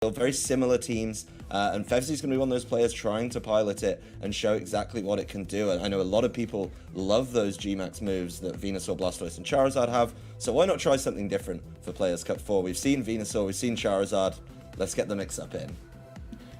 Very similar teams, and Fevzi's going to be one of those players trying to pilot it and show exactly what it can do. And I know a lot of people love those G-Max moves that Venusaur, Blastoise, and Charizard have, so why not try something different for Players Cup 4? We've seen Venusaur, we've seen Charizard, let's get the mix-up in.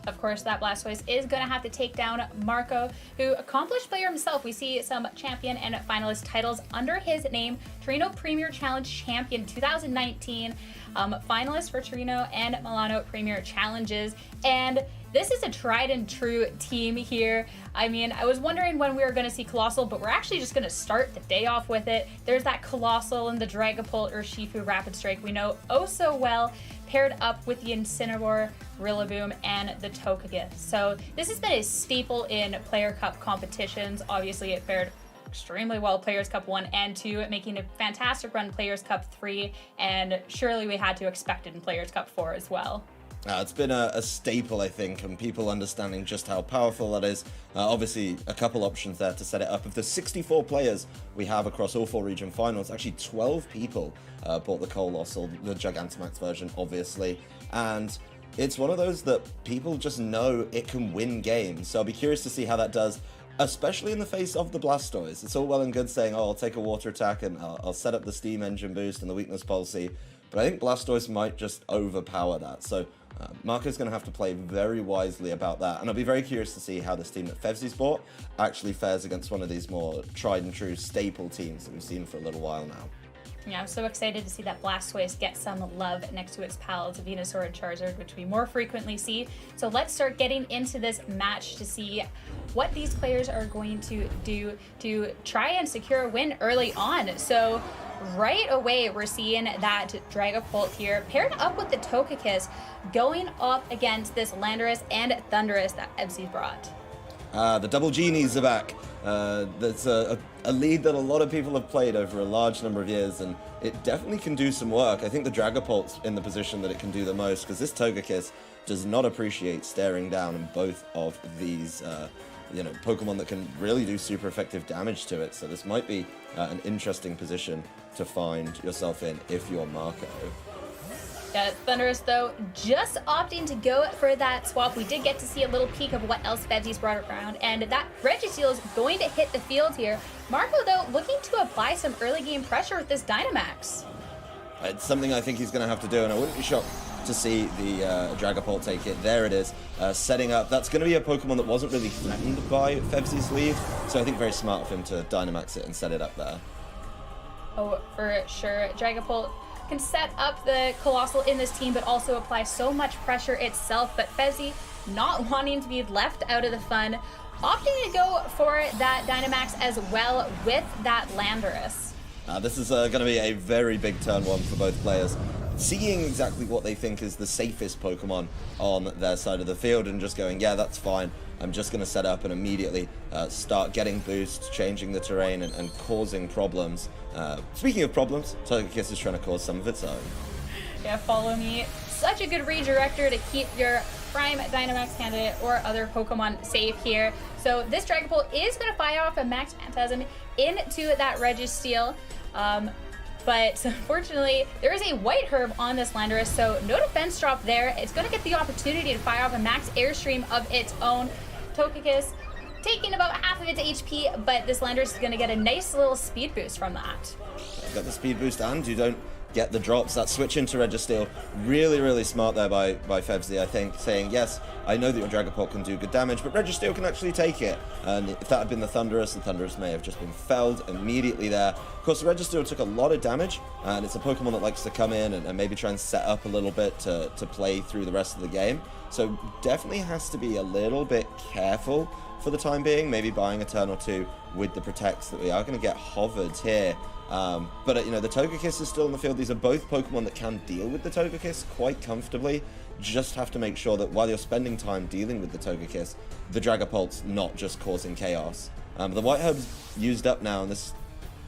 Of course, that Blastoise is going to have to take down Marco, who accomplished player himself. We see some champion and finalist titles under his name. Torino Premier Challenge Champion 2019, finalist for Torino and Milano Premier Challenges. And this is a tried and true team here. I mean, I was wondering when we were going to see Colossal, but we're actually just going to start the day off with it. There's that Colossal and the Dragapult Urshifu Rapid Strike we know oh so well, paired up with the Incineroar, Rillaboom, and the Togekiss. So this has been a staple in Player Cup competitions. Obviously, it fared extremely well Players Cup 1 and 2, making a fantastic run Players Cup 3, and surely we had to expect it in Players Cup 4 as well. It's been a staple, I think, and people understanding just how powerful that is. Obviously, a couple options there to set it up. Of the 64 players we have across all 4 region finals, actually 12 people bought the Colossal, the Gigantamax version, obviously. And it's one of those that people just know it can win games. So I'll be curious to see how that does, especially in the face of the Blastoise. It's all well and good saying, oh, I'll take a water attack and I'll set up the Steam Engine boost and the weakness policy. But I think Blastoise might just overpower that. So Marco's going to have to play very wisely about that. And I'll be very curious to see how this team that Fevzi's bought actually fares against one of these more tried and true staple teams that we've seen for a little while now. Yeah, I'm so excited to see that Blastoise get some love next to its pals, Venusaur and Charizard, which we more frequently see. So let's start getting into this match to see what these players are going to do to try and secure a win early on. So right away, we're seeing that Dragapult here paired up with the Togekiss going up against this Landorus and Thundurus that Fevzi's brought. The double genies are back. That's a lead that a lot of people have played over a large number of years, and it definitely can do some work. I think the Dragapult's in the position that it can do the most, because this Togekiss does not appreciate staring down in both of these Pokemon that can really do super effective damage to it. So this might be an interesting position to find yourself in if you're Marco. Yeah, Thundurus, though, just opting to go for that swap. We did get to see a little peek of what else Fevzi's brought around, and that Registeel is going to hit the field here. Marco, though, looking to apply some early game pressure with this Dynamax. It's something I think he's going to have to do, and I wouldn't be shocked to see the Dragapult take it. There it is, setting up. That's going to be a Pokemon that wasn't really threatened by Fevzi's lead, so I think very smart of him to Dynamax it and set it up there. Oh, for sure. Dragapult can set up the Colossal in this team, but also apply so much pressure itself. But Fevzi, not wanting to be left out of the fun, opting to go for that Dynamax as well with that Landorus. This is going to be a very big turn one for both players. Seeing exactly what they think is the safest Pokemon on their side of the field and just going, yeah, that's fine. I'm just going to set up and immediately start getting boosts, changing the terrain, and causing problems. Speaking of problems, Togekiss is trying to cause some of its own. Yeah, follow me. Such a good redirector to keep your Prime Dynamax candidate or other Pokemon safe here. So this Dragapult is going to fire off a Max Phantasm into that Registeel. But unfortunately, there is a White Herb on this Landorus, so no defense drop there. It's going to get the opportunity to fire off a Max Airstream of its own. Togekiss taking about half of its HP, but this Landorus is going to get a nice little speed boost from that. Got the speed boost, and you don't get the drops. That switch into Registeel, really, really smart there by Fevzi, I think, saying, yes, I know that your Dragapult can do good damage, but Registeel can actually take it. And if that had been the Thundurus may have just been felled immediately there. Of course, the Registeel took a lot of damage, and it's a Pokemon that likes to come in and maybe try and set up a little bit to play through the rest of the game. So definitely has to be a little bit careful for the time being, maybe buying a turn or two with the protects that we are going to get hovered here. But the Togekiss is still in the field. These are both Pokemon that can deal with the Togekiss quite comfortably. Just have to make sure that while you're spending time dealing with the Togekiss, the Dragapult's not just causing chaos. The White Herb's used up now, and this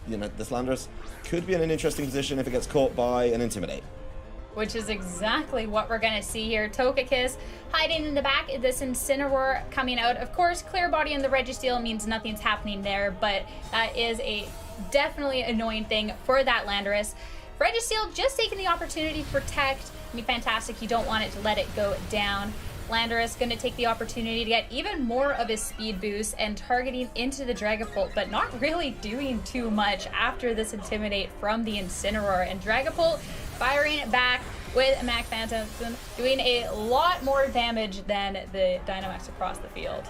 Landorus could be in an interesting position if it gets caught by an Intimidate. Which is exactly what we're going to see here. Togekiss hiding in the back, this Incineroar coming out. Of course, Clear Body in the Registeel means nothing's happening there, but that is a definitely annoying thing for that Landorus. Registeel just taking the opportunity to protect. I mean, fantastic. You don't want it to let it go down. Landorus going to take the opportunity to get even more of his speed boost and targeting into the Dragapult, but not really doing too much after this Intimidate from the Incineroar. And Dragapult firing it back with Max Phantom, doing a lot more damage than the Dynamax across the field.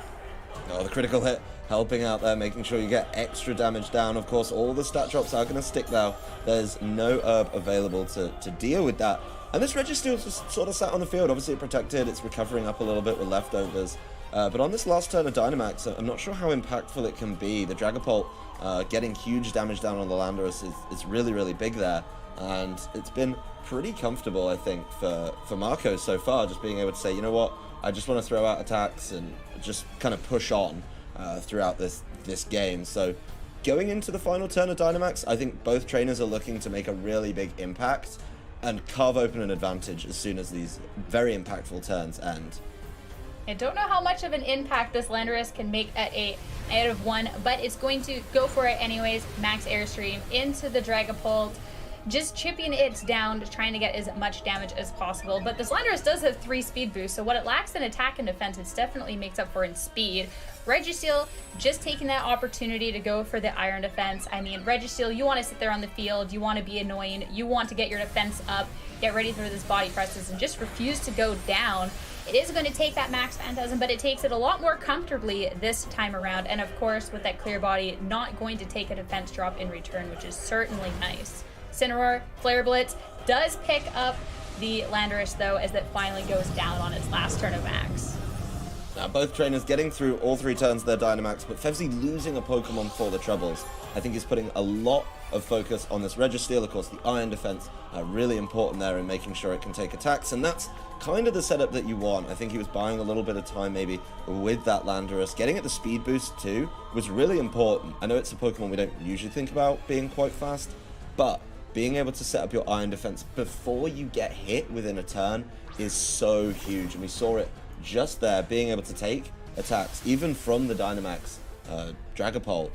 Oh, the critical hit helping out there, making sure you get extra damage down. Of course, all the stat drops are going to stick now. There's no herb available to deal with that. And this Registeel just sort of sat on the field. Obviously, it protected. It's recovering up a little bit with leftovers. But on this last turn of Dynamax, I'm not sure how impactful it can be. The Dragapult getting huge damage down on the Landorus is really, really big there. And it's been pretty comfortable, I think, for Marco so far, just being able to say, you know what, I just want to throw out attacks and just kind of push on throughout this game. So going into the final turn of Dynamax, I think both trainers are looking to make a really big impact and carve open an advantage as soon as these very impactful turns end. I don't know how much of an impact this Landorus can make at a out of 1, but it's going to go for it anyways. Max Airstream into the Dragapult, just chipping it down, trying to get as much damage as possible. But this Landorus does have 3 speed boosts, so what it lacks in attack and defense, it definitely makes up for in speed. Registeel just taking that opportunity to go for the Iron Defense. I mean, Registeel, you want to sit there on the field, you want to be annoying, you want to get your defense up, get ready for this body presses, and just refuse to go down. It is going to take that Max Phantasm, but it takes it a lot more comfortably this time around. And of course, with that clear body, not going to take a defense drop in return, which is certainly nice. Incineroar, Flare Blitz does pick up the Landorus though, as it finally goes down on its last turn of Max. Now, both trainers getting through all 3 turns of their Dynamax, but Fevzi losing a Pokemon for the troubles. I think he's putting a lot of focus on this Registeel. Of course, the Iron Defense really important there in making sure it can take attacks, and that's kind of the setup that you want. I think he was buying a little bit of time maybe with that Landorus. Getting it the speed boost too was really important. I know it's a Pokemon we don't usually think about being quite fast, but being able to set up your Iron Defense before you get hit within a turn is so huge, and we saw it just there, being able to take attacks even from the Dynamax Dragapult,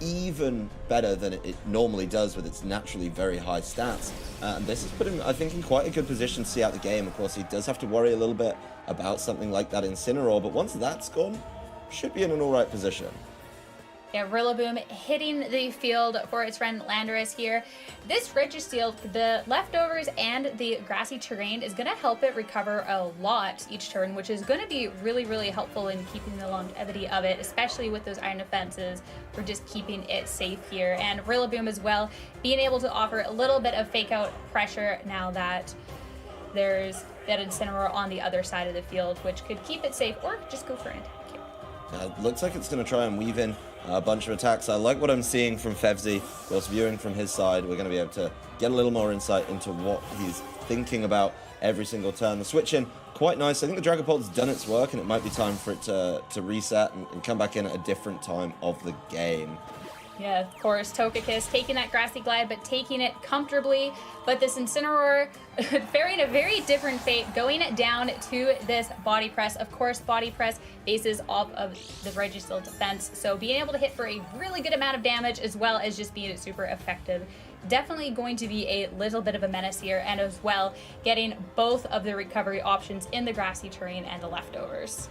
even better than it normally does with its naturally very high stats. And this has put him, I think, in quite a good position to see out the game. Of course, he does have to worry a little bit about something like that Incineroar, but once that's gone, should be in an alright position. Yeah, Rillaboom hitting the field for its friend Landorus here. This Registeel, the leftovers and the grassy terrain is going to help it recover a lot each turn, which is going to be really, really helpful in keeping the longevity of it, especially with those Iron Defenses for just keeping it safe here. And Rillaboom as well, being able to offer a little bit of fake out pressure now that there's that Incineroar on the other side of the field, which could keep it safe or just go for an attack here. Looks like it's going to try and weave in a bunch of attacks. I like what I'm seeing from Fevzi. Of course, viewing from his side, we're going to be able to get a little more insight into what he's thinking about every single turn. The switch in, quite nice. I think the Dragapult's done its work, and it might be time for it to reset and come back in at a different time of the game. Yeah, of course, Togekiss taking that Grassy Glide, but taking it comfortably. But this Incineroar faring a very different fate, going down to this Body Press. Of course, Body Press bases off of the Registeel defense, so being able to hit for a really good amount of damage as well as just being super effective. Definitely going to be a little bit of a menace here, and as well getting both of the recovery options in the grassy terrain and the leftovers.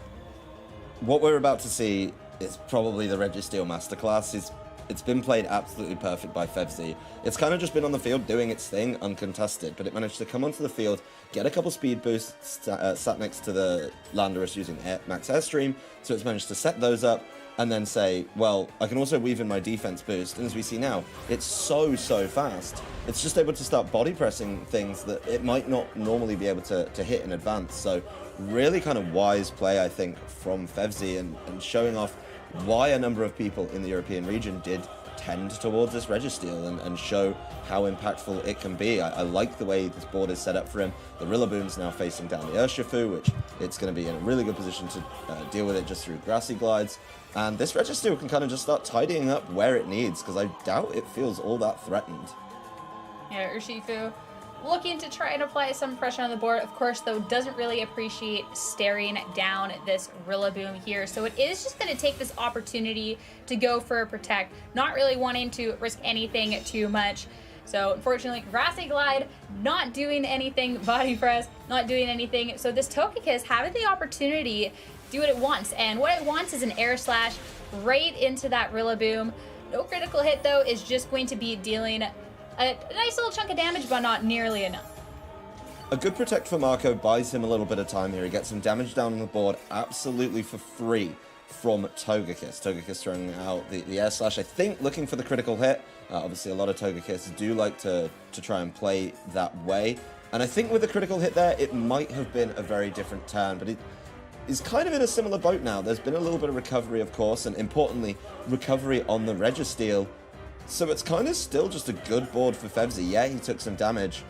What we're about to see is probably the Registeel Masterclass. It's been played absolutely perfect by Fevzi. It's kind of just been on the field doing its thing, uncontested, but it managed to come onto the field, get a couple speed boosts sat next to the Landorus using Max Airstream, so it's managed to set those up, and then say, well, I can also weave in my defense boost, and as we see now, it's so fast. It's just able to start body pressing things that it might not normally be able to hit in advance, so really kind of wise play, I think, from Fevzi, and showing off why a number of people in the European region did tend towards this Registeel and show how impactful it can be. I like the way this board is set up for him. The Rillaboom's now facing down the Urshifu, which it's going to be in a really good position to deal with it just through Grassy Glides. And this Registeel can kind of just start tidying up where it needs, because I doubt it feels all that threatened. Yeah, Urshifu looking to try and apply some pressure on the board. Of course, though, doesn't really appreciate staring down this Rillaboom here. So it is just going to take this opportunity to go for a protect, not really wanting to risk anything too much. So unfortunately, Grassy Glide not doing anything, Body Press not doing anything. So this Togekiss having the opportunity to do what it wants. And what it wants is an Air Slash right into that Rillaboom. No critical hit though, is just going to be dealing a nice little chunk of damage, but not nearly enough. A good protect for Marco buys him a little bit of time here. He gets some damage down on the board absolutely for free from Togekiss. Togekiss throwing out the Air Slash, I think looking for the critical hit. Obviously a lot of Togekiss do like to try and play that way. And I think with the critical hit there, it might have been a very different turn, but it is kind of in a similar boat now. There's been a little bit of recovery, of course, and importantly, recovery on the Registeel. So it's kind of still just a good board for Fevzi. Yeah, he took some damage,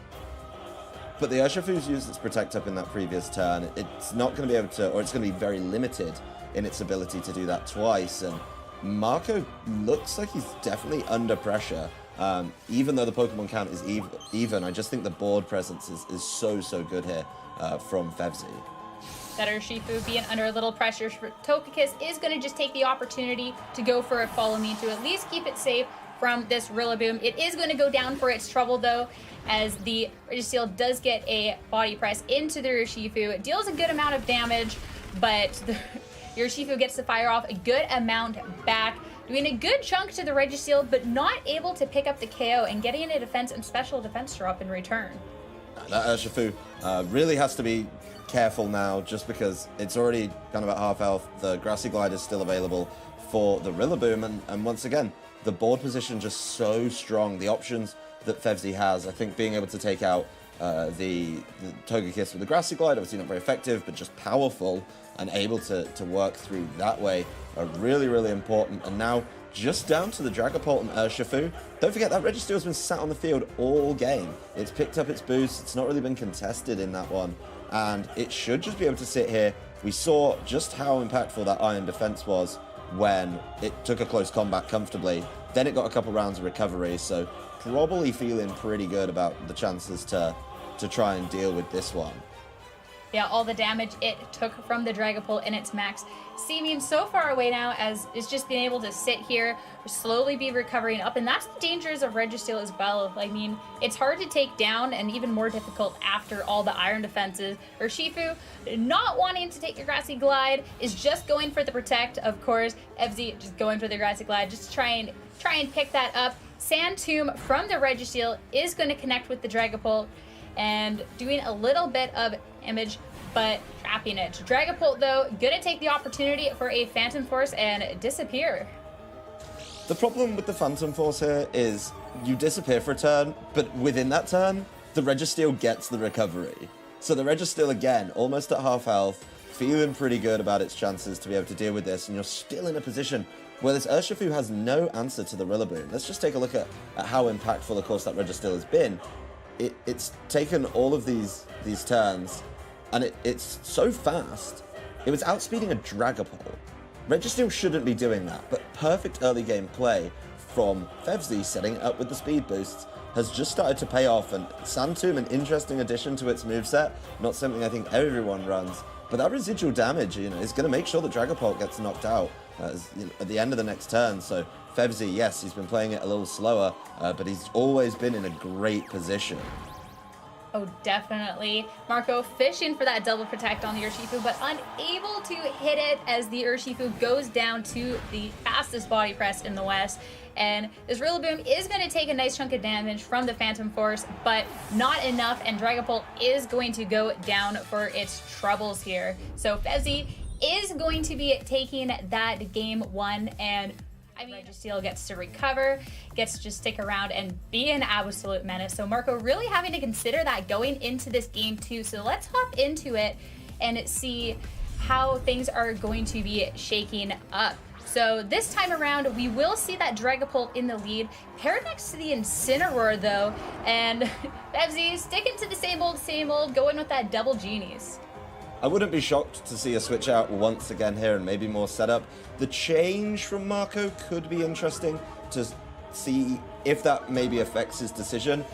but the Urshifu's used its Protect Up in that previous turn. It's not going to be able to, or it's going to be very limited in its ability to do that twice. And Marco looks like he's definitely under pressure. Even though the Pokemon count is even, I just think the board presence is so good here from Fevzi. That Urshifu being under a little pressure, Togekiss is going to just take the opportunity to go for a Follow Me to at least keep it safe from this Rillaboom. It is going to go down for its trouble though, as the Registeel does get a Body Press into the Urshifu. It deals a good amount of damage, but the Urshifu gets to fire off a good amount back, doing a good chunk to the Registeel, but not able to pick up the KO and getting a defense and special defense drop in return. That Urshifu really has to be careful now, just because it's already kind of at half health. The Grassy Glide is still available for the Rillaboom, and once again, the board position just so strong. The options that Fevzi has, I think being able to take out the Togekiss with the Grassy Glide, obviously not very effective, but just powerful and able to work through that way, are really important. And now just down to the Dragapult and Urshifu. Don't forget that Registeel has been sat on the field all game. It's picked up its boost. It's not really been contested in that one, and it should just be able to sit here. We saw just how impactful that Iron Defense was when it took a close combat comfortably. Then it got a couple rounds of recovery, so probably feeling pretty good about the chances to try and deal with this one. Yeah, all the damage it took from the Dragapult in its max, seeming so far away now, as it's just being able to sit here, slowly be recovering up, and that's the dangers of Registeel as well. I mean, it's hard to take down and even more difficult after all the Iron defenses. Urshifu, not wanting to take your Grassy Glide, is just going for the Protect, of course. Fevzi just going for the Grassy Glide, just to try and pick that up. Sand Tomb from the Registeel is going to connect with the Dragapult, and doing a little bit of damage, but trapping it. Dragapult, though, gonna take the opportunity for a Phantom Force and disappear. The problem with the Phantom Force here is you disappear for a turn, but within that turn, the Registeel gets the recovery. So the Registeel, again, almost at half health, feeling pretty good about its chances to be able to deal with this, and you're still in a position where this Urshifu has no answer to the Rillaboom. Let's just take a look at how impactful, of course, that Registeel has been. It's taken all of these turns, and it's so fast. It was outspeeding a Dragapult. Registeel shouldn't be doing that, but perfect early game play from Fevzi, setting it up with the speed boosts, has just started to pay off. And Sand Tomb, an interesting addition to its moveset, not something I think everyone runs, but that residual damage, is going to make sure that Dragapult gets knocked out at the end of the next turn. So Fevzi, yes, he's been playing it a little slower, but he's always been in a great position. Oh, definitely. Marco fishing for that double protect on the Urshifu, but unable to hit it as the Urshifu goes down to the fastest body press in the West. And this Rillaboom is going to take a nice chunk of damage from the Phantom Force, but not enough, and Dragapult is going to go down for its troubles here. So Fevzi is going to be taking that game one, and Registeel gets to recover, gets to just stick around and be an absolute menace. So Marco really having to consider that going into this game too. So let's hop into it and see how things are going to be shaking up. So this time around, we will see that Dragapult in the lead, paired next to the Incineroar though, and Fevzi sticking to the same old, going with that double Genies. I wouldn't be shocked to see a switch out once again here and maybe more setup. The change from Marco could be interesting to see if that maybe affects his decision.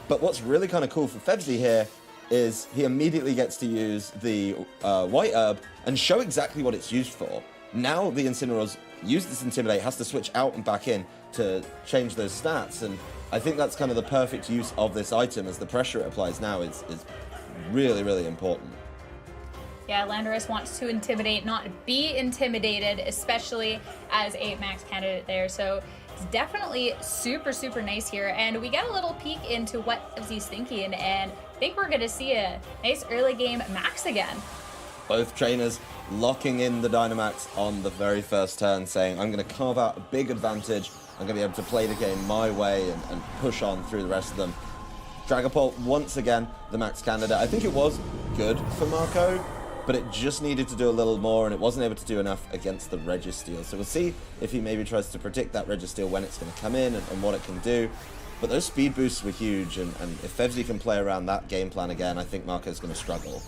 But what's really kind of cool for Fevzi here is he immediately gets to use the White Herb and show exactly what it's used for. Now the Incineroar's use this Intimidate, has to switch out and back in to change those stats. And I think that's kind of the perfect use of this item, as the pressure it applies now is really, really important. Yeah, Landorus wants to intimidate, not be intimidated, especially as a max candidate there. So it's definitely super, super nice here. And we get a little peek into what Fevzi's thinking, and I think we're going to see a nice early game max again. Both trainers locking in the Dynamax on the very first turn, saying, I'm going to carve out a big advantage. I'm going to be able to play the game my way and push on through the rest of them. Dragapult, once again, the max candidate. I think it was good for Marco, but it just needed to do a little more, and it wasn't able to do enough against the Registeel. So we'll see if he maybe tries to predict that Registeel, when it's going to come in and what it can do. But those speed boosts were huge, and if Fevzi can play around that game plan again, I think Marco's going to struggle.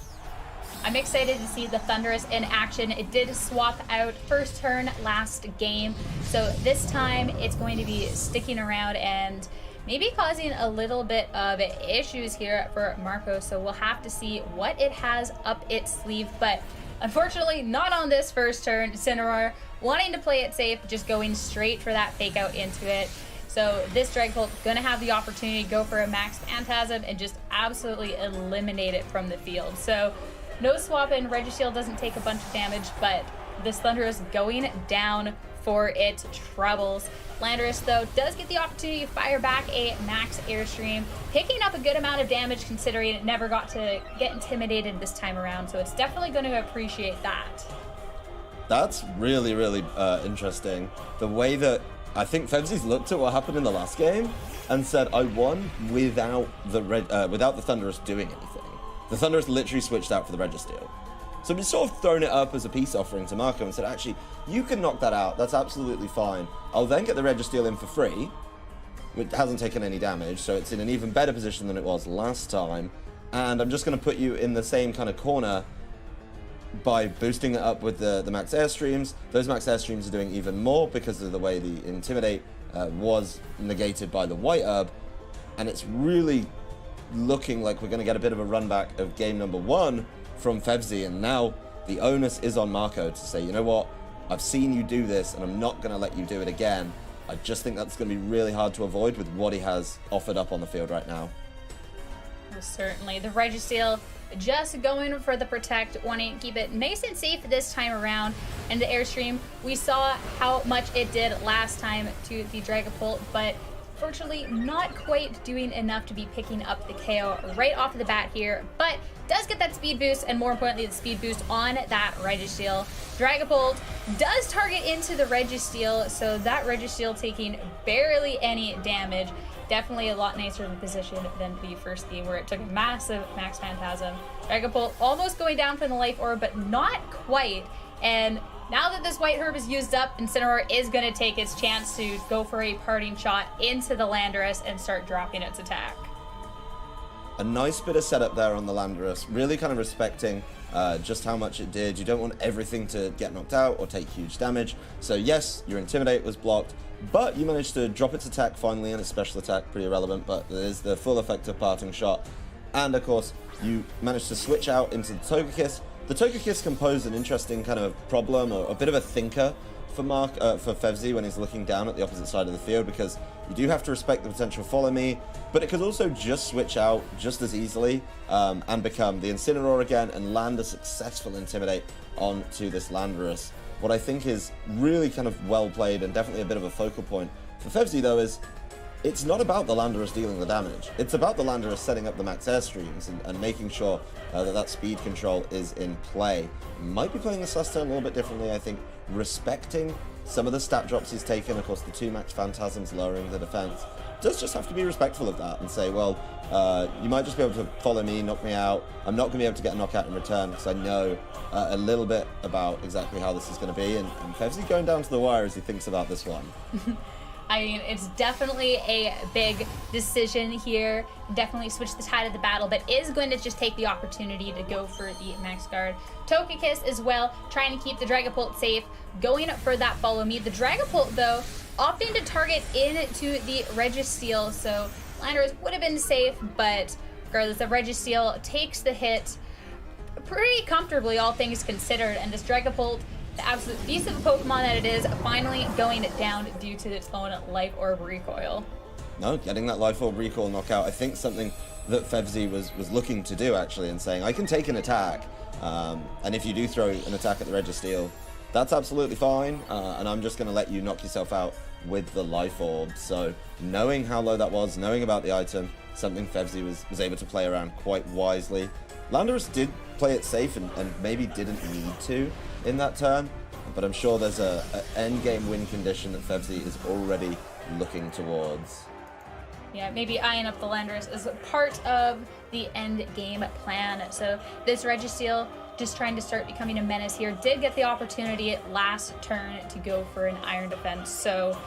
I'm excited to see the Thundurus in action. It did swap out first turn last game, so this time it's going to be sticking around and maybe causing a little bit of issues here for Marco. So we'll have to see what it has up its sleeve, but unfortunately not on this first turn. Incineroar wanting to play it safe, just going straight for that fake out into it. So this Dragapult gonna have the opportunity to go for a max Phantasm and just absolutely eliminate it from the field. So no swap in, Registeel doesn't take a bunch of damage, but this Thundurus going down for its troubles. Landorus, though, does get the opportunity to fire back a max Airstream, picking up a good amount of damage considering it never got to get intimidated this time around, so it's definitely going to appreciate that. That's really, really interesting. The way that I think Fevzi's looked at what happened in the last game and said, I won without the Thundurus doing anything. The Thundurus literally switched out for the Registeel. So we've sort of thrown it up as a peace offering to Marco and said, actually, you can knock that out. That's absolutely fine. I'll then get the Registeel in for free. It hasn't taken any damage, so it's in an even better position than it was last time. And I'm just going to put you in the same kind of corner by boosting it up with the max Airstreams. Those max Airstreams are doing even more because of the way the Intimidate was negated by the White Herb. And it's really looking like we're going to get a bit of a run back of game number 1 from Fevzi, and now the onus is on Marco to say, you know what, I've seen you do this and I'm not going to let you do it again. I just think that's going to be really hard to avoid with what he has offered up on the field right now. Certainly. The Registeel just going for the protect, wanting to keep it nice and safe this time around. And the Airstream, we saw how much it did last time to the Dragapult, but fortunately not quite doing enough to be picking up the KO right off the bat here, but does get that speed boost, and more importantly the speed boost on that Registeel. Dragapult does target into the Registeel, so that Registeel taking barely any damage. Definitely a lot nicer of a position than the first game where it took a massive max Phantasm. Dragapult almost going down from the Life Orb, but not quite. And now that this White Herb is used up, Incineroar is going to take its chance to go for a parting shot into the Landorus and start dropping its attack. A nice bit of setup there on the Landorus, really kind of respecting just how much it did. You don't want everything to get knocked out or take huge damage. So yes, your Intimidate was blocked, but you managed to drop its attack finally, and its special attack, pretty irrelevant, but there's the full effect of parting shot. And of course, you managed to switch out into the Togekiss. The Togekiss can pose an interesting kind of problem, or a bit of a thinker for Fevzi when he's looking down at the opposite side of the field, because you do have to respect the potential follow me, but it could also just switch out just as easily and become the Incineroar again and land a successful Intimidate onto this Landorus. What I think is really kind of well played and definitely a bit of a focal point for Fevzi, though, is it's not about the Landorus dealing the damage. It's about the Landorus setting up the max Airstreams and making sure that speed control is in play. Might be playing this last turn a little bit differently, I think, respecting some of the stat drops he's taken. Of course, the 2 max Phantasms lowering the defense. Does just have to be respectful of that and say, well, you might just be able to follow me, knock me out. I'm not going to be able to get a knockout in return because I know a little bit about exactly how this is going to be. And Fevzi going down to the wire as he thinks about this one. I mean, it's definitely a big decision here. Definitely switch the tide of the battle, but is going to just take the opportunity to go for the max guard. Togekiss as well, trying to keep the Dragapult safe, going for that follow me. The Dragapult, though, opting to target into the Registeel, so Landorus would have been safe, but regardless, the Registeel takes the hit pretty comfortably, all things considered, and this Dragapult the absolute beast of a Pokemon that it is finally going down due to its own Life Orb recoil. No, getting that Life Orb recoil knockout, I think something that Fevzi was looking to do actually, and saying, I can take an attack, and if you do throw an attack at the Registeel, that's absolutely fine, and I'm just going to let you knock yourself out with the Life Orb. So knowing how low that was, knowing about the item, something Fevzi was able to play around quite wisely. Landorus did play it safe and maybe didn't need to in that turn, but I'm sure there's a end game win condition that Fevzi is already looking towards. Yeah, maybe eyeing up the Landorus as part of the end game plan. So this Registeel, just trying to start becoming a menace here, did get the opportunity last turn to go for an Iron Defense. So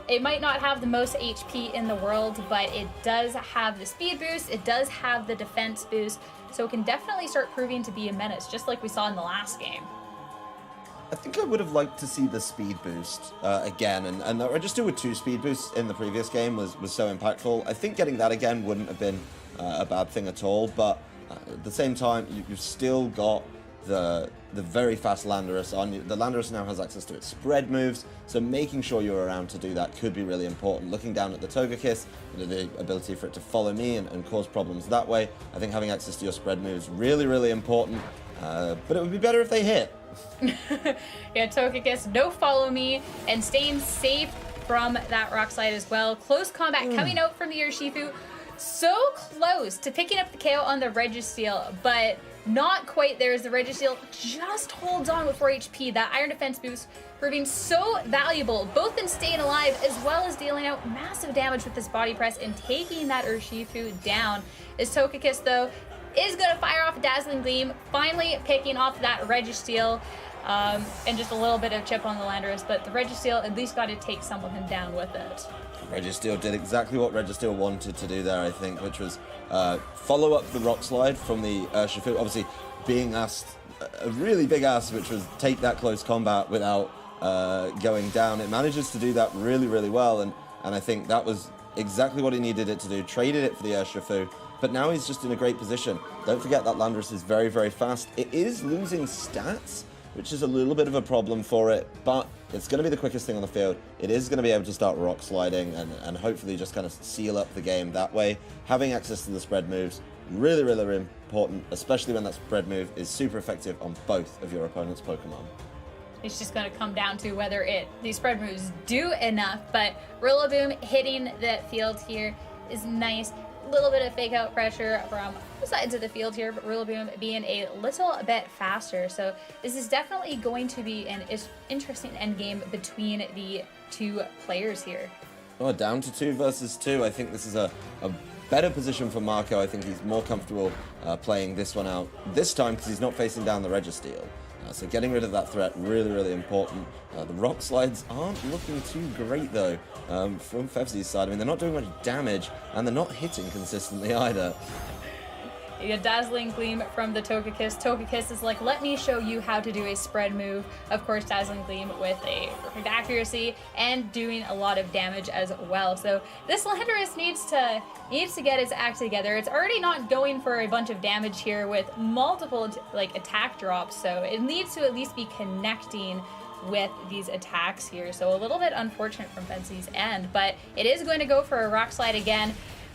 it might not have the most HP in the world, but it does have the speed boost, it does have the defense boost, so it can definitely start proving to be a menace, just like we saw in the last game. I think I would have liked to see the speed boost again, and that Registeel with 2 speed boosts in the previous game was so impactful. I think getting that again wouldn't have been a bad thing at all, but at the same time, you've still got the very fast Landorus on you. The Landorus now has access to its spread moves, so making sure you're around to do that could be really important. Looking down at the Togekiss, the ability for it to follow me and cause problems that way, I think having access to your spread moves really, really important, but it would be better if they hit. Yeah, Togekiss, no follow me, and staying safe from that Rock Slide as well. Close combat coming out from the Urshifu. So close to picking up the KO on the Registeel, but not quite there as the Registeel just holds on with 4 HP. That Iron Defense boost proving so valuable, both in staying alive as well as dealing out massive damage with this body press and taking that Urshifu down. As Togekiss, though, is going to fire off a Dazzling Gleam, finally picking off that Registeel, and just a little bit of chip on the Landorus, but the Registeel at least got to take some of him down with it. Registeel did exactly what Registeel wanted to do there, I think, which was follow up the Rock Slide from the Urshifu, obviously being asked a really big ask, which was take that close combat without going down. It manages to do that really, really well, and I think that was exactly what he needed it to do. Traded it for the Urshifu, but now he's just in a great position. Don't forget that Landorus is very, very fast. It is losing stats, which is a little bit of a problem for it, but it's going to be the quickest thing on the field. It is going to be able to start rock sliding and hopefully just kind of seal up the game that way. Having access to the spread moves, really, really important, especially when that spread move is super effective on both of your opponent's Pokemon. It's just going to come down to whether these spread moves do enough, but Rillaboom hitting that field here is nice. A little bit of fake out pressure from both sides of the field here, but Rillaboom being a little bit faster. So this is definitely going to be an interesting endgame between the two players here. Oh, down to 2 versus 2. I think this is a better position for Marco. I think he's more comfortable playing this one out this time because he's not facing down the Registeel. So getting rid of that threat, really, really important. The Rock Slides aren't looking too great, though, from Fevzi's side. I mean, they're not doing much damage, and they're not hitting consistently either. You get Dazzling Gleam from the Togekiss. Togekiss is like, let me show you how to do a spread move. Of course, Dazzling Gleam with a perfect accuracy and doing a lot of damage as well. So this Landorus needs to get its act together. It's already not going for a bunch of damage here with multiple attack drops, so it needs to at least be connecting with these attacks here. So a little bit unfortunate from Fevzi's end, but it is going to go for a Rock Slide again.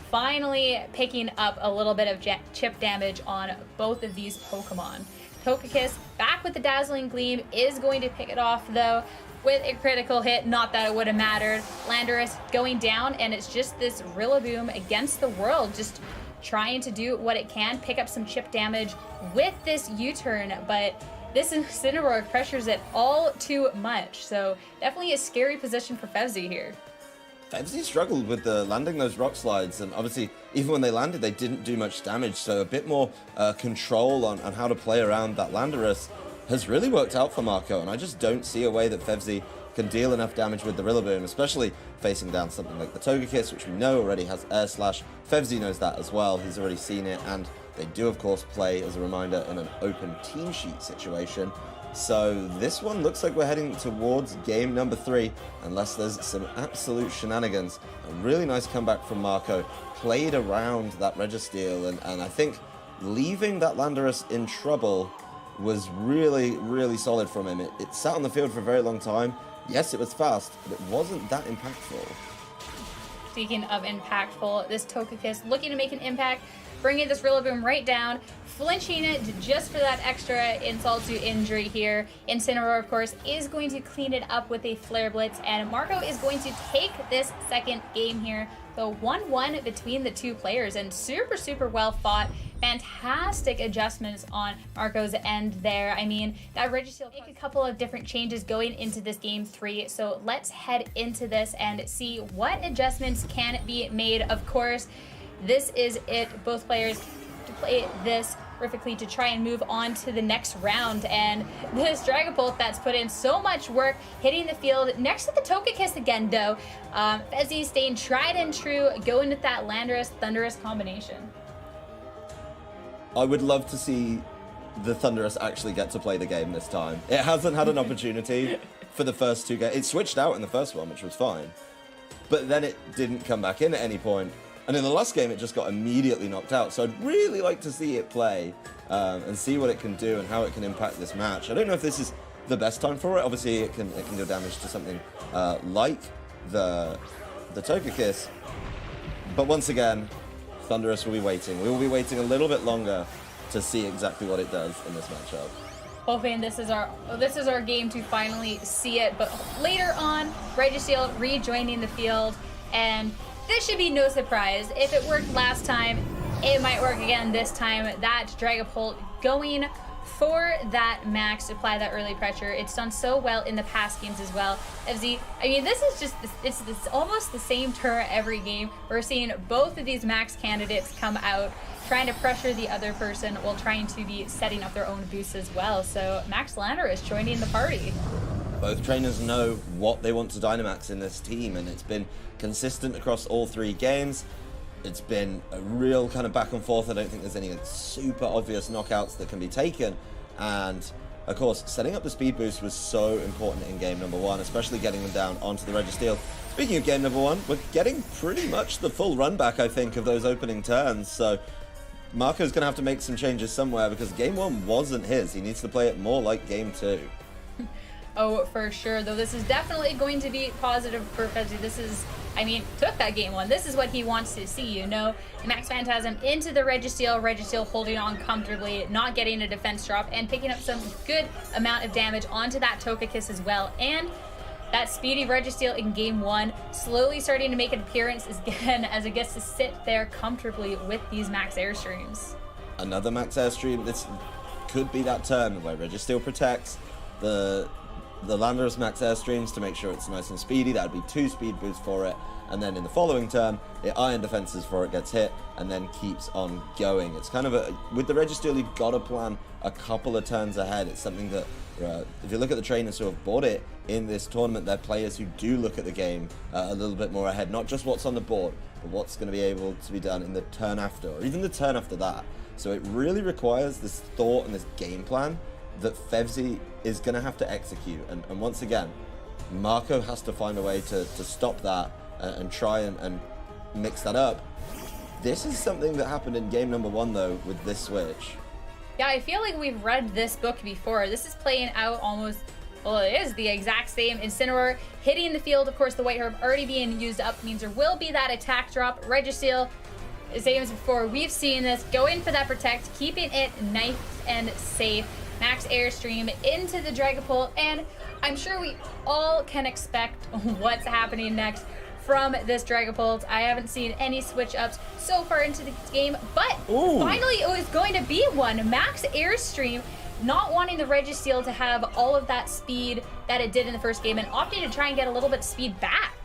Finally picking up a little bit of chip damage on both of these Pokemon. Togekiss back with the Dazzling Gleam is going to pick it off though with a critical hit. Not that it would have mattered. Landorus going down, and it's just this Rillaboom against the world, just trying to do what it can, pick up some chip damage with this U-turn, but this Incineroar pressures it all too much. So definitely a scary position for Fevzi here. Fevzi struggled with landing those Rock Slides, and obviously, even when they landed, they didn't do much damage, so a bit more control on how to play around that Landorus has really worked out for Marco, and I just don't see a way that Fevzi can deal enough damage with the Rillaboom, especially facing down something like the Togekiss, which we know already has Air Slash. Fevzi knows that as well, he's already seen it, and they do, of course, play, as a reminder, in an open team sheet situation. So this one looks like we're heading towards game number 3, unless there's some absolute shenanigans. A really nice comeback from Marco, played around that Registeel, and I think leaving that Landorus in trouble was really, really solid from him. It sat on the field for a very long time. Yes, it was fast, but it wasn't that impactful. Speaking of impactful, this Togekiss looking to make an impact, bringing this Rillaboom right down, flinching it just for that extra insult to injury here. Incineroar, of course, is going to clean it up with a Flare Blitz, and Marco is going to take this second game here. The 1-1 between the two players, and super well fought. Fantastic adjustments on Marco's end there. I mean, that Registeel make a couple of different changes going into this game 3. So let's head into this and see what adjustments can be made. Of course, this is it. Both players to play this perfectly to try and move on to the next round. And this Dragapult that's put in so much work hitting the field next to the Togekiss again, though. Fevzi staying tried and true, going with that Landorus Thundurus combination. I would love to see the Thundurus actually get to play the game this time. It hasn't had an opportunity for the first two games. It switched out in the first one, which was fine. But then it didn't come back in at any point. And in the last game, it just got immediately knocked out. So I'd really like to see it play and see what it can do and how it can impact this match. I don't know if this is the best time for it. Obviously, it can do damage to something like the Togekiss. But once again, Thundurus will be waiting. We will be waiting a little bit longer to see exactly what it does in this matchup. Hoping this is our game to finally see it. But later on, Registeel rejoining the field, and this should be no surprise. If it worked last time, it might work again this time. That Dragapult going for that max to apply that early pressure. It's done so well in the past games as well. Fevzi, I mean, this is just, it's almost the same turn every game. We're seeing both of these max candidates come out, trying to pressure the other person while trying to be setting up their own boosts as well. So Max Landorus is joining the party. Both trainers know what they want to Dynamax in this team, and it's been consistent across all 3 games. It's been a real kind of back and forth. I don't think there's any super obvious knockouts that can be taken. And of course, setting up the speed boost was so important in game number 1, especially getting them down onto the Registeel. Speaking of game number 1, we're getting pretty much the full run back, I think, of those opening turns. So Marco's going to have to make some changes somewhere because game 1 wasn't his. He needs to play it more like game 2. Oh, for sure, though this is definitely going to be positive for Fevzi. This is, I mean, took that game 1. This is what he wants to see, you know? Max Phantasm into the Registeel. Registeel holding on comfortably, not getting a defense drop, and picking up some good amount of damage onto that Togekiss as well. And that speedy Registeel in game 1 slowly starting to make an appearance again as it gets to sit there comfortably with these max airstreams. Another max airstream. This could be that turn where Registeel protects the Landorus max airstreams to make sure it's nice and speedy. That would be 2 speed boosts for it, and then in the following turn it iron defenses for it, gets hit, and then keeps on going. It's kind of with the Registeel, you've got to plan a couple of turns ahead. It's something that if you look at the trainers who have bought it in this tournament, they're players who do look at the game a little bit more ahead, not just what's on the board, but what's going to be able to be done in the turn after, or even the turn after that. So it really requires this thought and this game plan that Fevzi is going to have to execute. And once again, Marco has to find a way to stop that and try and mix that up. This is something that happened in game number 1, though, with this switch. Yeah, I feel like we've read this book before. This is playing out almost, well, it is the exact same. Incineroar hitting the field. Of course, the White Herb already being used up means there will be that attack drop. Registeel, same as before, we've seen this. Go in for that protect, keeping it nice and safe. Max Airstream into the Dragapult, and I'm sure we all can expect what's happening next from this Dragapult. I haven't seen any switch ups so far into the game, but finally it was going to be one. Max Airstream, not wanting the Registeel to have all of that speed that it did in the first game and opting to try and get a little bit of speed back.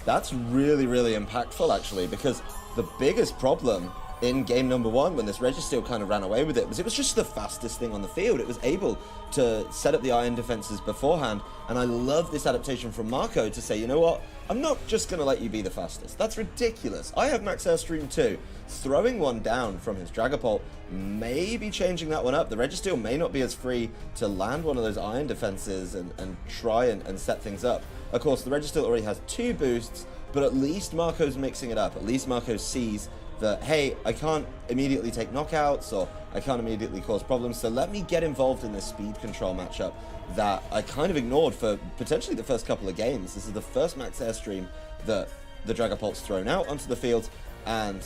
That's really, really impactful, actually, because the biggest problem in game number 1, when this Registeel kind of ran away with it was just the fastest thing on the field. It was able to set up the iron defenses beforehand, and I love this adaptation from Marco to say, you know what, I'm not just going to let you be the fastest. That's ridiculous. I have Max Airstream too. Throwing one down from his Dragapult, maybe changing that one up. The Registeel may not be as free to land one of those iron defenses and try and set things up. Of course, the Registeel already has 2 boosts, but at least Marco's mixing it up. At least Marco sees that, hey, I can't immediately take knockouts, or I can't immediately cause problems, so let me get involved in this speed control matchup that I kind of ignored for potentially the first couple of games. This is the first max airstream that the Dragapult's thrown out onto the field, and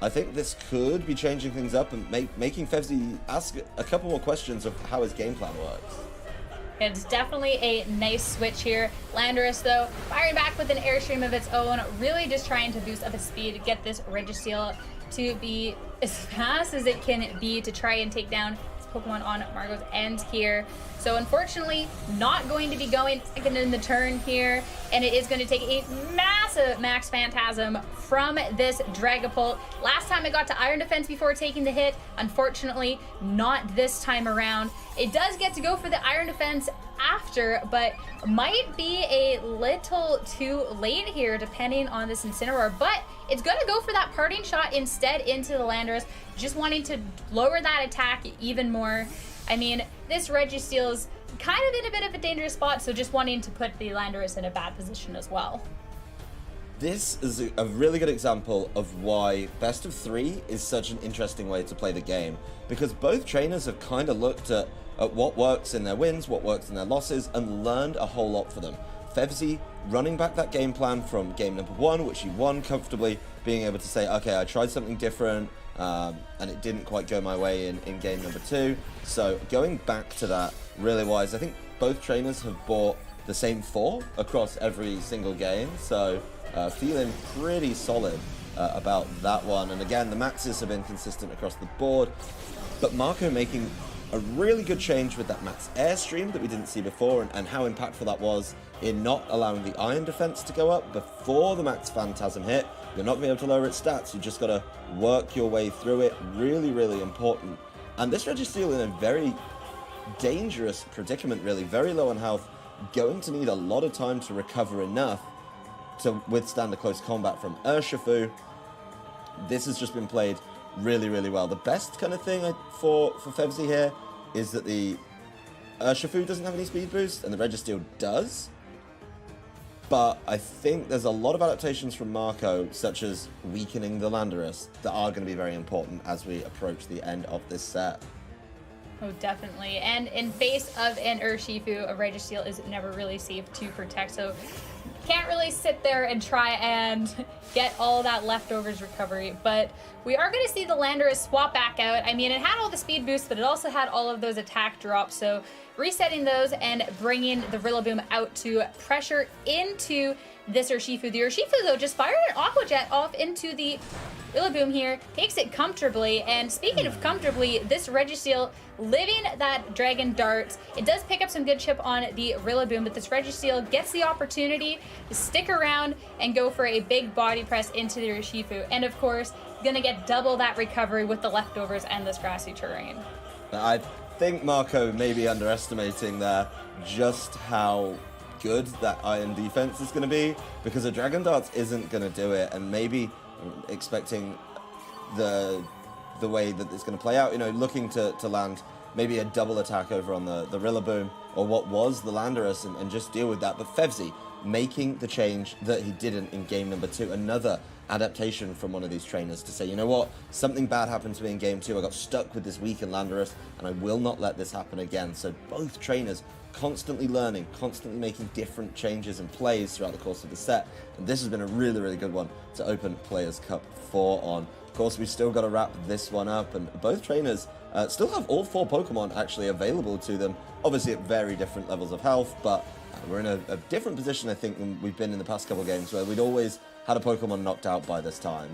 I think this could be changing things up and making Fevzi ask a couple more questions of how his game plan works. It's definitely a nice switch here. Landorus, though, firing back with an airstream of its own, really just trying to boost up its speed to get this Registeel to be as fast as it can be to try and take down this Pokemon on Marco's end here. So unfortunately, not going to be going second in the turn here, and it is going to take a massive Max Phantasm from this Dragapult. Last time it got to Iron Defense before taking the hit. Unfortunately, not this time around. It does get to go for the Iron Defense after, but might be a little too late here depending on this Incineroar, but it's going to go for that parting shot instead into the Landorus, just wanting to lower that attack even more. I mean, this Registeel's kind of in a bit of a dangerous spot, so just wanting to put the Landorus in a bad position as well. This is a really good example of why best of 3 is such an interesting way to play the game, because both trainers have kind of looked at what works in their wins, what works in their losses, and learned a whole lot for them. Fevzi running back that game plan from game number 1, which he won comfortably, being able to say, okay, I tried something different, and it didn't quite go my way in game number 2. So going back to that really wise. I think both trainers have bought the same 4 across every single game, so feeling pretty solid about that one. And again, the maxes have been consistent across the board, but Marco making a really good change with that max airstream that we didn't see before, and how impactful that was in not allowing the iron defense to go up before the max Phantasm hit. You're not going to be able to lower its stats, you just got to work your way through it. Really, really important. And this Registeel in a very dangerous predicament, really, very low on health, going to need a lot of time to recover enough to withstand a close combat from Urshifu. This has just been played really, really well. The best kind of thing for Fevzi here is that the Urshifu doesn't have any speed boost and the Registeel does. But I think there's a lot of adaptations from Marco, such as weakening the Landorus, that are going to be very important as we approach the end of this set. Oh, definitely. And in face of an Urshifu, a Registeel is never really safe to protect, so can't really sit there and try and get all that leftovers recovery. But we are going to see the Landorus swap back out. I mean, it had all the speed boosts, but it also had all of those attack drops, so resetting those and bringing the Rillaboom out to pressure into this Urshifu. The Urshifu, though, just fired an Aqua Jet off into the Rillaboom here, takes it comfortably. And speaking of comfortably, this Registeel living that Dragon Dart. It does pick up some good chip on the Rillaboom, but this Registeel gets the opportunity to stick around and go for a big body press into the Urshifu. And of course, gonna get double that recovery with the leftovers and this grassy terrain. I think Marco may be underestimating there just how good that iron defense is going to be, because a Dragon Dart isn't going to do it, and maybe expecting the way that it's going to play out, you know, looking to land maybe a double attack over on the Rillaboom or what was the Landorus and just deal with that. But Fevzi making the change that he didn't in game number 2, another adaptation from one of these trainers to say, you know what, something bad happened to me in game 2, I got stuck with this weakened Landorus and I will not let this happen again. So both trainers constantly learning, constantly making different changes and plays throughout the course of the set, and this has been a really, really good one to open Players Cup 4 on. Of course, we've still got to wrap this one up, and both trainers still have all 4 Pokemon actually available to them, obviously at very different levels of health, but we're in a different position, I think, than we've been in the past couple of games, where we'd always had a Pokemon knocked out by this time.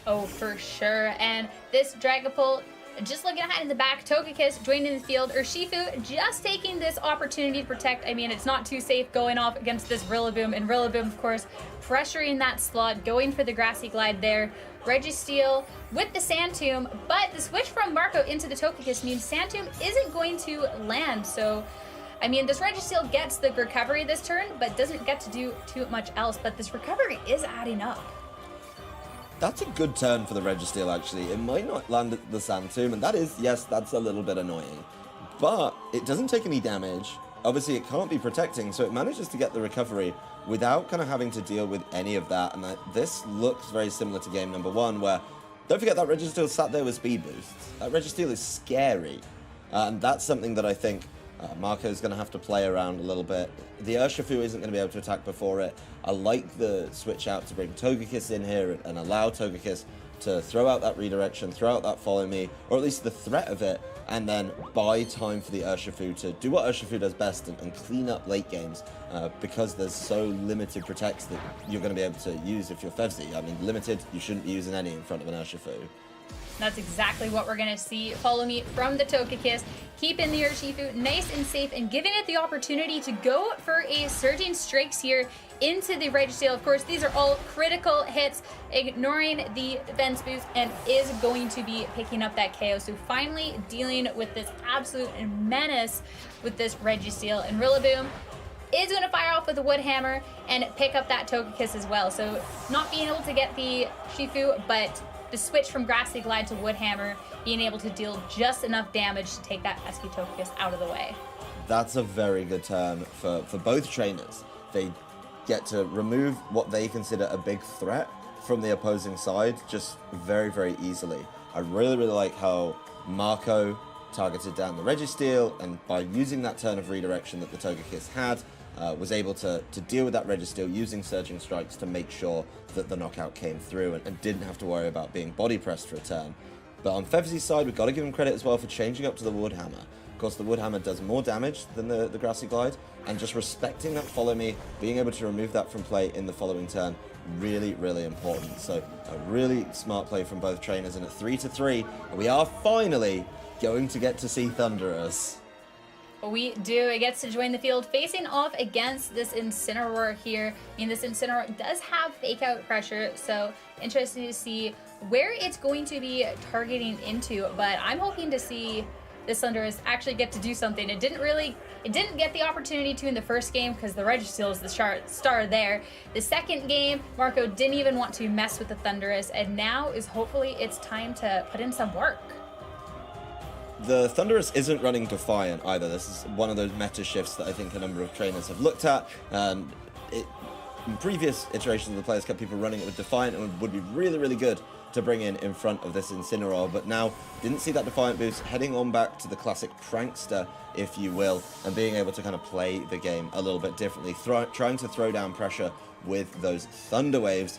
Oh, for sure. And this Dragapult, just looking ahead in the back, Togekiss joining the field, Urshifu just taking this opportunity to protect. I mean, it's not too safe going off against this Rillaboom, and Rillaboom, of course, pressuring that slot, going for the Grassy Glide there. Registeel with the Sand Tomb, but the switch from Marco into the Togekiss means Sand Tomb isn't going to land, so I mean, this Registeel gets the recovery this turn, but doesn't get to do too much else, but this recovery is adding up. That's a good turn for the Registeel, actually. It might not land at the Sand Tomb, and that is, yes, that's a little bit annoying. But it doesn't take any damage. Obviously, it can't be protecting, so it manages to get the recovery without kind of having to deal with any of that. And this looks very similar to game number 1, where Don't forget that Registeel sat there with speed boosts. That Registeel is scary. And that's something that I think Marco is going to have to play around a little bit. The Urshifu isn't going to be able to attack before it. I like the switch out to bring Togekiss in here and allow Togekiss to throw out that redirection, throw out that follow me, or at least the threat of it, and then buy time for the Urshifu to do what Urshifu does best and clean up late games, because there's so limited protects that you're going to be able to use if you're Fevzi. I mean, limited, you shouldn't be using any in front of an Urshifu. That's exactly what we're going to see. Follow me from the Togekiss, keeping the Urshifu nice and safe and giving it the opportunity to go for a Surging Strikes here into the Registeel. Of course, these are all critical hits, ignoring the defense boost, and is going to be picking up that KO. So finally dealing with this absolute menace with this Registeel. And Rillaboom is going to fire off with a Wood Hammer and pick up that Togekiss as well. So not being able to get the Shifu, but the switch from Grassy Glide to Wood Hammer, being able to deal just enough damage to take that pesky Togekiss out of the way. That's a very good turn for both trainers. They get to remove what they consider a big threat from the opposing side just very, very easily. I really, really like how Marco targeted down the Registeel, and by using that turn of redirection that the Togekiss had, was able to deal with that Registeel using Surging Strikes to make sure that the knockout came through and didn't have to worry about being body pressed for a turn. But on Fevzi's side, we've got to give him credit as well for changing up to the Wood Hammer. Of course, the Wood Hammer does more damage than the Grassy Glide, and just respecting that follow me, being able to remove that from play in the following turn, really, really important. So a really smart play from both trainers, and at 3-3, we are finally going to get to see Thundurus. We do. It gets to join the field facing off against this Incineroar here. I mean, this Incineroar does have Fake Out pressure, so interesting to see where it's going to be targeting into. But I'm hoping to see this Thundurus actually get to do something. It didn't get the opportunity to in the first game because the Registeel is the star there. The second game, Marco didn't even want to mess with the Thundurus, and now is hopefully it's time to put in some work. The Thundurus isn't running Defiant either. This is one of those meta shifts that I think a number of trainers have looked at. And in previous iterations of the Players Cup, people running it with Defiant and would be really, really good to bring in front of this Incineroar. But now, didn't see that Defiant boost, heading on back to the classic Prankster, if you will, and being able to kind of play the game a little bit differently, trying to throw down pressure with those Thunder Waves,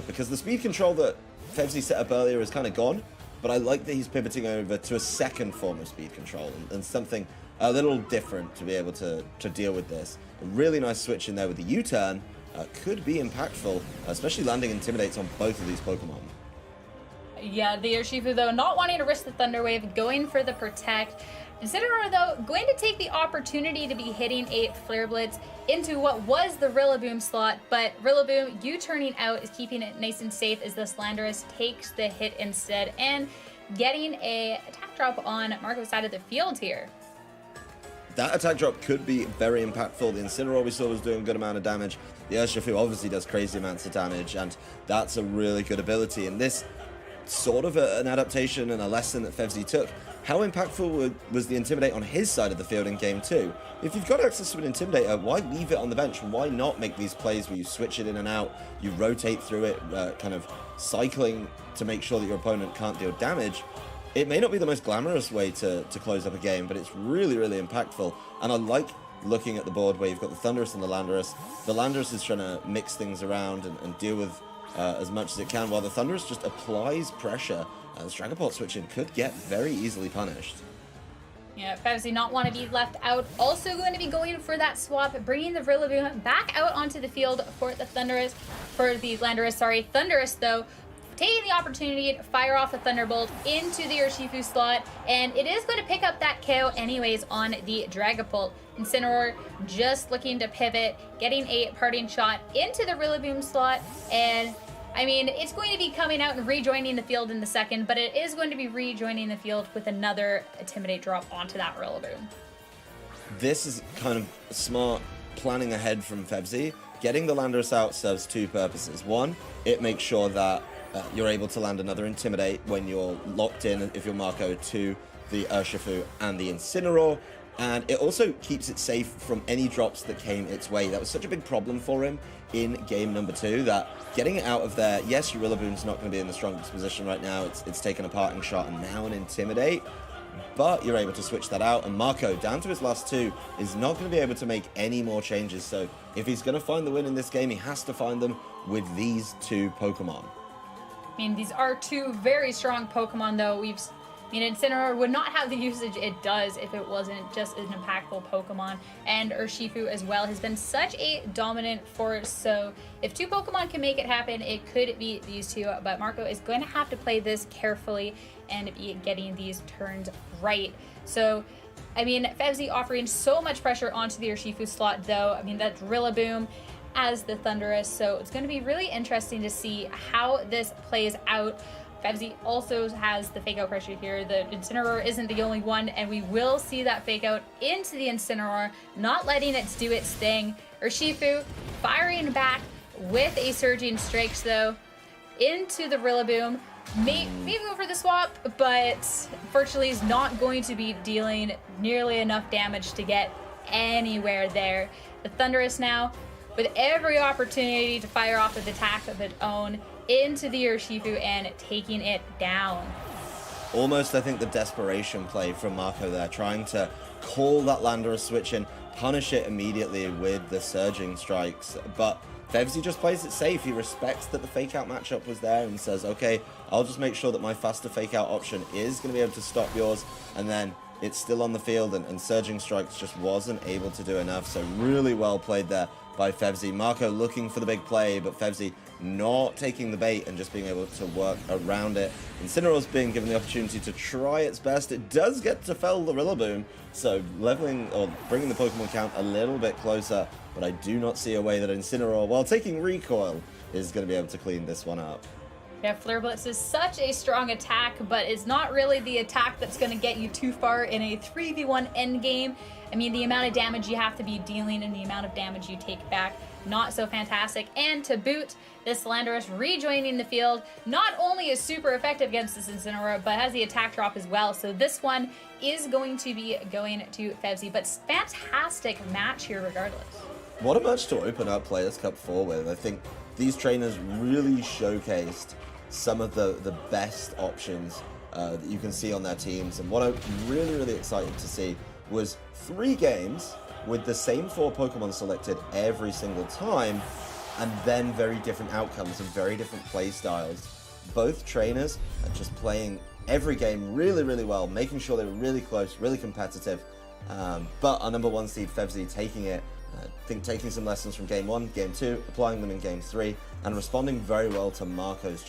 because the speed control that Fevzi set up earlier is kind of gone. But I like that he's pivoting over to a second form of speed control and something a little different to be able to deal with this. A really nice switch in there with the U-turn could be impactful, especially landing Intimidates on both of these Pokemon. Yeah, the Urshifu, though, not wanting to risk the Thunder Wave, going for the Protect. Incineroar, though, going to take the opportunity to be hitting a Flare Blitz into what was the Rillaboom slot, but Rillaboom U-turning out is keeping it nice and safe as this Landorus takes the hit instead and getting a attack drop on Marco's side of the field here. That attack drop could be very impactful. The Incineroar we saw was doing a good amount of damage. The Urshifu obviously does crazy amounts of damage, and that's a really good ability. And this sort of an adaptation and a lesson that Fevzi took. How impactful was the Intimidate on his side of the field in Game 2? If you've got access to an Intimidator, why leave it on the bench? Why not make these plays where you switch it in and out, you rotate through it, kind of cycling to make sure that your opponent can't deal damage? It may not be the most glamorous way to close up a game, but it's really, really impactful. And I like looking at the board where you've got the Thundurus and the Landorus. The Landorus is trying to mix things around and deal with as much as it can, while the Thundurus just applies pressure. This Dragapult switching could get very easily punished. Yeah, Fevzi not want to be left out. Also going to be going for that swap, bringing the Rillaboom back out onto the field for the Landorus, Thundurus, though, taking the opportunity to fire off a Thunderbolt into the Urshifu slot, and it is going to pick up that KO anyways on the Dragapult. Incineroar just looking to pivot, getting a parting shot into the Rillaboom slot, and I mean, it's going to be coming out and rejoining the field in the second, but it is going to be rejoining the field with another Intimidate drop onto that Rillaboom. This is kind of smart planning ahead from Fevzi. Getting the Landorus out serves two purposes. One, it makes sure that you're able to land another Intimidate when you're locked in, if you're Marco, to the Urshifu and the Incineroar. And it also keeps it safe from any drops that came its way. That was such a big problem for him in game number 2, that getting it out of there, yes, your Rillaboom's not going to be in the strongest position right now. It's taken a parting shot and now an Intimidate, but you're able to switch that out. And Marco, down to his last 2, is not going to be able to make any more changes. So if he's going to find the win in this game, he has to find them with these 2 Pokemon. I mean, these are 2 very strong Pokemon, though. Incineroar would not have the usage it does if it wasn't just an impactful Pokemon. And Urshifu as well has been such a dominant force. So if 2 Pokemon can make it happen, it could be these 2. But Marco is going to have to play this carefully and be getting these turns right. So, I mean, Fevzi offering so much pressure onto the Urshifu slot, though. I mean, that's Rillaboom as the Thundurus. So it's going to be really interesting to see how this plays out. Fevzi also has the fake out pressure here. The Incineroar isn't the only one, and we will see that fake out into the Incineroar, not letting it do its thing. Urshifu firing back with a Surging Strikes, though, into the Rillaboom. Maybe go for the swap, but unfortunately is not going to be dealing nearly enough damage to get anywhere there. The Thundurus now, with every opportunity to fire off an attack of its own into the Urshifu and taking it down. Almost, I think, the desperation play from Marco there, trying to call that Landorus switch in, punish it immediately with the Surging Strikes. But Fevzi just plays it safe. He respects that the fake out matchup was there and says, okay, I'll just make sure that my faster fake out option is going to be able to stop yours, and then it's still on the field, and Surging Strikes just wasn't able to do enough. So really well played there by Fevzi. Marco looking for the big play, but Fevzi not taking the bait and just being able to work around it. Incineroar's being given the opportunity to try its best. It does get to fell the Rillaboom, so leveling or bringing the Pokemon count a little bit closer, but I do not see a way that Incineroar, while taking recoil, is going to be able to clean this one up. Yeah, Flare Blitz is such a strong attack, but it's not really the attack that's going to get you too far in a 3v1 endgame. I mean, the amount of damage you have to be dealing and the amount of damage you take back, not so fantastic. And to boot, this Landorus rejoining the field not only is super effective against this Incineroar, but has the attack drop as well. So this one is going to be going to Fevzi, but fantastic match here regardless. What a match to open up Players Cup 4 with. I think these trainers really showcased some of the best options that you can see on their teams. And what I'm really, really excited to see was 3 games with the same 4 Pokemon selected every single time, and then very different outcomes and very different play styles. Both trainers are just playing every game really, really well, making sure they were really close, really competitive. But our number 1 seed, Fevzi, taking it, I think taking some lessons from game 1, game 2, applying them in game 3, and responding very well to Marco's